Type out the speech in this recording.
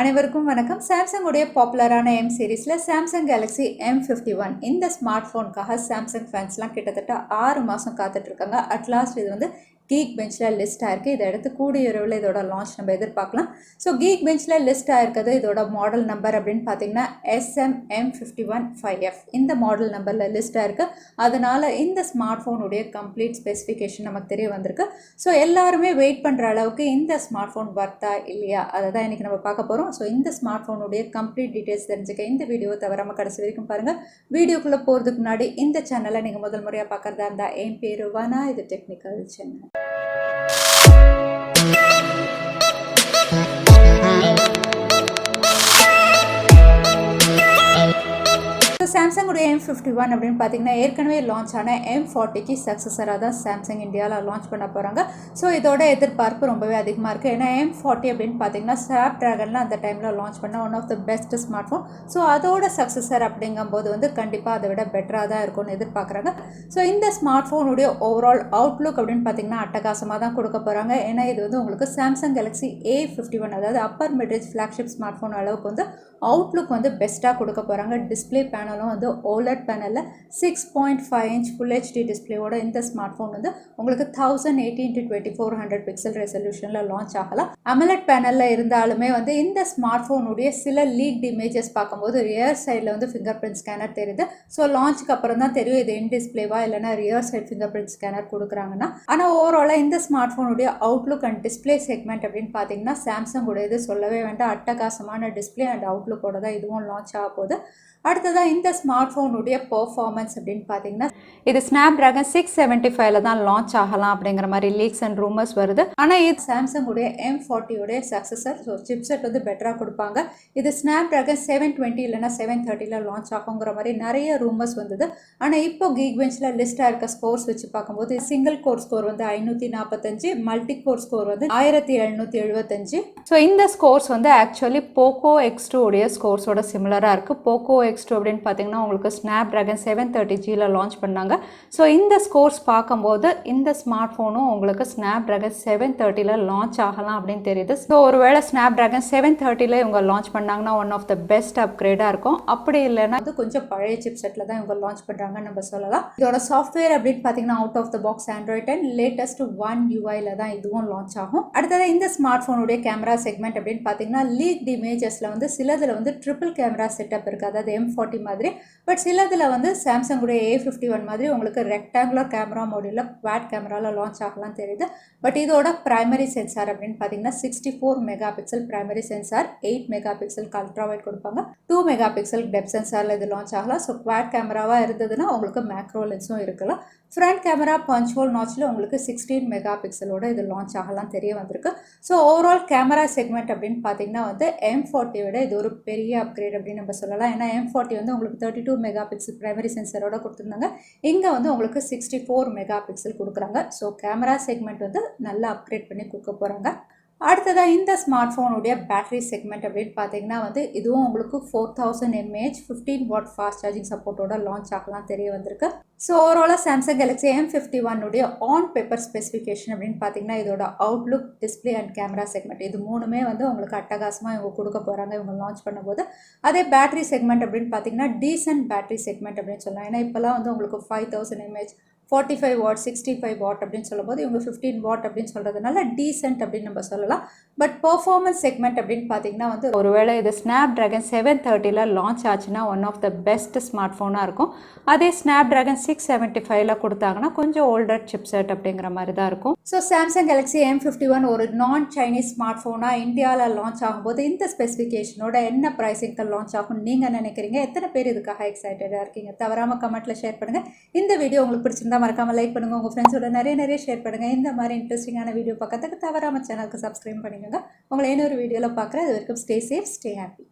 அனைவருக்கும் வணக்கம். சாம்சங் உடைய பாப்புலரான M சீரிஸ்ல சாம்சங் கேலக்ஸி M51 இந்த ஸ்மார்ட் ஃபோனுக்காக சாம்சங் ஃபேன்ஸ்லாம் கிட்டத்தட்ட 6 மாதம் காத்துட்டு இருக்காங்க. அட்லாஸ்ட் இது வந்து Geekbenchல லிஸ்ட் ஆயிருக்கு. இதை அடுத்து கூடிய விரைவில் இதோட லான்ச் நம்ம எதிர்பார்க்கலாம். ஸோ Geekbenchல லிஸ்ட் ஆயிருக்கிறது இதோட மாடல் நம்பர் அப்படின்னு பார்த்தீங்கன்னா SM51 இந்த மாடல் நம்பரில் லிஸ்ட் ஆயிருக்கு. அதனால இந்த ஸ்மார்ட் ஃபோனுடைய கம்ப்ளீட் ஸ்பெசிஃபிகேஷன் நமக்கு தெரிய வந்திருக்கு. ஸோ எல்லாருமே வெயிட் பண்ணுற அளவுக்கு இந்த ஸ்மார்ட் ஃபோன் வர்த்தா இல்லையா அதை தான் இன்றைக்கி நம்ம பார்க்க போகிறோம். ஸோ இந்த ஸ்மார்ட் ஃபோனுடைய கம்ப்ளீட் டீட்டெயில்ஸ் தெரிஞ்சுக்க இந்த வீடியோவை தவறாமல் கடைசி வரைக்கும் பாருங்கள். வீடியோக்குள்ளே போகிறதுக்கு முன்னாடி இந்த சேனலை நீங்கள் முதல் முறையாக பார்க்குறதா இருந்தால் என் பேர் வனா, இது டெக்னிக்கல் சேனல். சாம்சங் உடைய M51 அப்படின்னு பார்த்தீங்கன்னா ஏற்கனவே லான்ச் ஆன M40க்கு சக்ஸஸராக தான் சாம்சங் இந்தியாவில் லான்ச் பண்ண போகிறாங்க. ஸோ இதோட எதிர்பார்ப்பு ரொம்பவே அதிகமாக இருக்குது. ஏன்னா M40 அப்படின்னு பார்த்தீங்கன்னா ஸ்னாப் ட்ராகனில் அந்த டைமில் லான்ச் பண்ண one of the best smart phone. So அதோட சக்ஸஸர் அப்படிங்கும்போது வந்து கண்டிப்பாக அதை விட பெட்டராக தான் இருக்கும்னு எதிர்பார்க்குறாங்க. ஸோ இந்த ஸ்மார்ட் ஃபோனுடைய ஓவரால் அவுட்லுக் அப்படின்னு பார்த்தீங்கன்னா அட்டகாசமாக தான் கொடுக்க போகிறாங்க. ஏன்னா இது வந்து உங்களுக்கு சாம்சங் கேலக்ஸி A51 அதாவது upper midrange flagship smart phone அளவுக்கு வந்து அவுட்லுக் வந்து பெஸ்ட்டாக கொடுக்க போகிறாங்க. டிஸ்பிளே பேனலும் வந்து OLED பேனலில் 6.5 inch ஃபுல் HD டிஸ்பிளேவோட இந்த ஸ்மார்ட் ஃபோன் வந்து உங்களுக்கு 1080x2400 பிக்சல் ரெசல்யூஷனில் லான்ச் ஆகலாம். AMOLED பேனலில் இருந்தாலுமே வந்து இந்த ஸ்மார்ட் ஃபோனுடைய சில லீக்ட் இமேஜஸ் பார்க்கும்போது ரியர் சைடில் வந்து ஃபிங்கர் பிரிண்ட் ஸ்கேனர் தெரியுது. ஸோ லான்ச்சுக்கு அப்புறம் தான் தெரியும் இது இன் டிஸ்பிளேவா இல்லைனா rear side fingerprint scanner கொடுக்குறாங்கன்னா. ஆனால் ஓவராலாக இந்த ஸ்மார்ட் ஃபோனுடைய அவுட்லுக் அண்ட் டிஸ்பிளே செக்மெண்ட் அப்படின்னு பார்த்தீங்கன்னா சாம்சங் உடையது சொல்லவே வேண்டாம். அட்டகாசமான டிஸ்பிளே அண்ட் அவுட்லுக்கோட தான் இதுவும் லான்ச் ஆக போகுது. அடுத்ததாக இந்த ஸ்மார்ட் ஃபோனுடைய பர்ஃபார்மன்ஸ் அப்படின்னு பார்த்தீங்கன்னா இது ஸ்னாப் ட்ராகன் 675 தான் லான்ச் ஆகலாம் அப்படிங்கிற மாதிரி லீக்ஸ் அண்ட் ரூமர்ஸ் வருது. ஆனால் இது சாம்சங் உடைய M40 உடைய சக்ஸஸர். ஸோ சிப்செட் வந்து பெட்டராக கொடுப்பாங்க. இது ஸ்னாப் ட்ராகன் 720 இல்லைனா 730 லான்ச் ஆகுங்கிற மாதிரி நிறைய ரூமர்ஸ் வந்தது. ஆனால் இப்போ Geekbenchல லிஸ்டாக இருக்க ஸ்கோர்ஸ் வச்சு பார்க்கும்போது சிங்கிள் கோர் ஸ்கோர் வந்து 545, மல்டி கோர் ஸ்கோர் வந்து 1775. ஸோ இந்த ஸ்கோர்ஸ் வந்து ஆக்சுவலி போக்கோ X2 உடைய ஸ்கோர்ஸோட சிமிலராக இருக்குது. போக்கோ X2 அப்படின்னு பார்த்தீங்கன்னா உங்களுக்கு ஸ்னாப் ட்ராகன் 730Gல லான்ச் பண்ணாங்க. ஸோ இந்த ஸ்கோர்ஸ் பார்க்கும்போது இந்த ஸ்மார்ட் ஃபோனும் உங்களுக்கு ஸ்னாப் ட்ராகன் 730ல லான்ச் ஆகலாம் அப்படின்னு தெரியுது. ஸோ ஒருவேளை ஸ்னாப் ட்ராகன் 730ல இவங்க லான்ச் பண்ணாங்கன்னா ஒன் ஆஃப் த பெஸ்ட் அப்கிரேடாக இருக்கும். அப்படி இல்லைன்னா அது கொஞ்சம் பழைய சிப் செட்டில் தான் இவங்க லான்ச் பண்ணுறாங்கன்னு நம்ம சொல்லலாம். இதோட சாஃப்ட்வேர் அப்படின்னு பார்த்தீங்கன்னா out of the box Android and latest 1 UIல தான் இதுவும் லான்ச் ஆகும். அடுத்தது இந்த ஸ்மார்ட் ஃபோனுடைய கேமரா செக்மெண்ட் அப்படின்னு பார்த்தீங்கன்னா லீக்ட் இமேஜஸில் வந்து சிலதில் வந்து ட்ரிபிள் கேமரா செட்டப் இருக்குது, அதாவது M40 மாதிரி. பட் சிலதில் வந்து சாம்சங் உடைய A51 மாதிரி உங்களுக்கு ரெக்டாங்குலர் கேமரா மாடியூலில் குவாட் கேமராவில் லான்ச் ஆகலாம் தெரியுது. பட் இதோட பிரைமரி சென்சார் அப்படின்னு பார்த்தீங்கன்னா 64 megapixel primary sensor, 8 mega பிக்சலுக்கு அல்ட்ராவைட் கொடுப்பாங்க, 2 மெகா பிக்சல் டெப்த் சென்சாரில் இது லான்ச் ஆகலாம். ஸோ குவாட் கேமராவாக இருந்ததுன்னா உங்களுக்கு மேக்ரோ லென்ஸும் இருக்கலாம். ஃப்ரண்ட் கேமரா பஞ்ச் ஹோல் நாச்சில் உங்களுக்கு 16 மெகா பிக்சலோட இது லான்ச் ஆகலாம் தெரிய வந்திருக்கு. ஸோ ஓவரால் கேமரா செக்மெண்ட் அப்படின்னு பார்த்தீங்கன்னா வந்து M40 விட இது ஒரு பெரிய அப்கிரேட் அப்படின்னு நம்ம சொல்லலாம். ஏன்னா M40 வந்து உங்களுக்கு 32 மெகா பிக்சல் பிரைமரி சென்சரோட கொடுத்துருந்தாங்க. இங்கே வந்து உங்களுக்கு 64 மெகா பிக்சல் கொடுக்குறாங்க. ஸோ கேமரா செக்மெண்ட் வந்து நல்லா அப்கிரேட் பண்ணி கொடுக்க போகிறாங்க. அடுத்ததாக இந்த ஸ்மார்ட் ஃபோனுடைய பேட்டரி செக்மெண்ட் அப்படின்னு பார்த்தீங்கன்னா வந்து இதுவும் உங்களுக்கு 4000 mAh 15 வாட் ஃபாஸ்ட் சார்ஜிங் சப்போர்ட்டோட லான்ச் ஆகலாம் தெரிய வந்திருக்கு. ஸோ ஓவராலாக சாம்சங் கேலக்ஸி M51 உடைய ஆன் பேப்பர் ஸ்பெசிஃபிகேஷன் அப்படின்னு பார்த்தீங்கன்னா இதோட Outlook, display and camera segment இது மூணுமே வந்து உங்களுக்கு அட்டகாசமாக இவங்க கொடுக்க போகிறாங்க இவங்க லான்ச் பண்ணும்போது. அதே பேட்டரி செக்மெண்ட் அப்படின்னு பார்த்தீங்கன்னா டீசன்ட் பேட்டரி செக்மெண்ட் அப்படின்னு சொல்லலாம். ஏன்னா இப்போலாம் வந்து உங்களுக்கு 5000 mAh 45 வாட் 65 வாட் அப்படின்னு சொல்லும்போது இவங்க 15 வாட் அப்படின்னு சொல்கிறதுனால டீசென்ட் அப்படின்னு நம்ம சொல்லலாம். பட் பர்ஃபார்மன்ஸ் செக்மெண்ட் அப்படின்னு பார்த்தீங்கன்னா வந்து ஒருவேளை இது ஸ்னாப் ட்ராகன் 730ல லான்ச் ஆச்சுன்னா one of the best smart ஃபோனாக இருக்கும். அதே ஸ்னாப் ட்ராகன் 675ல கொடுத்தாங்கன்னா கொஞ்சம் ஓல்டர் சிப்செட் அப்படிங்கிற மாதிரி தான் இருக்கும். ஸோ சாம்சங் கேலக்ஸி M51 ஒரு நான் சைனீஸ் ஸ்மார்ட் ஃபோனாக இந்தியாவில் லான்ச் ஆகும்போது இந்த ஸ்பெசிஃபிகேஷனோட என்ன ப்ரைஸிங்கில் லான்ச் ஆகும் நீங்கள் நினைக்கிறீங்க? எத்தனை பேர் இதுக்காக எக்ஸைட்டடாக இருக்கீங்க? தவறாமல் கமெண்ட்டில் ஷேர் பண்ணுங்கள். இந்த வீடியோ உங்களுக்கு பிடிச்சிருந்தா மறக்காம லைக் பண்ணுங்க, உங்க ஃப்ரெண்ட்ஸோட நிறைய ஷேர் பண்ணுங்க. இந்த மாதிரி இன்ட்ரெஸ்டிங்கான வீடியோ பார்க்கறதுக்கு தவறாம சேனலுக்கு சப்ஸ்கிரைப் பண்ணிக்கோங்க. உங்களை இன்னொரு வீடியோல பார்க்குறேன். அது வரைக்கும் ஸ்டே சேஃப், ஸ்டே ஹாப்பி.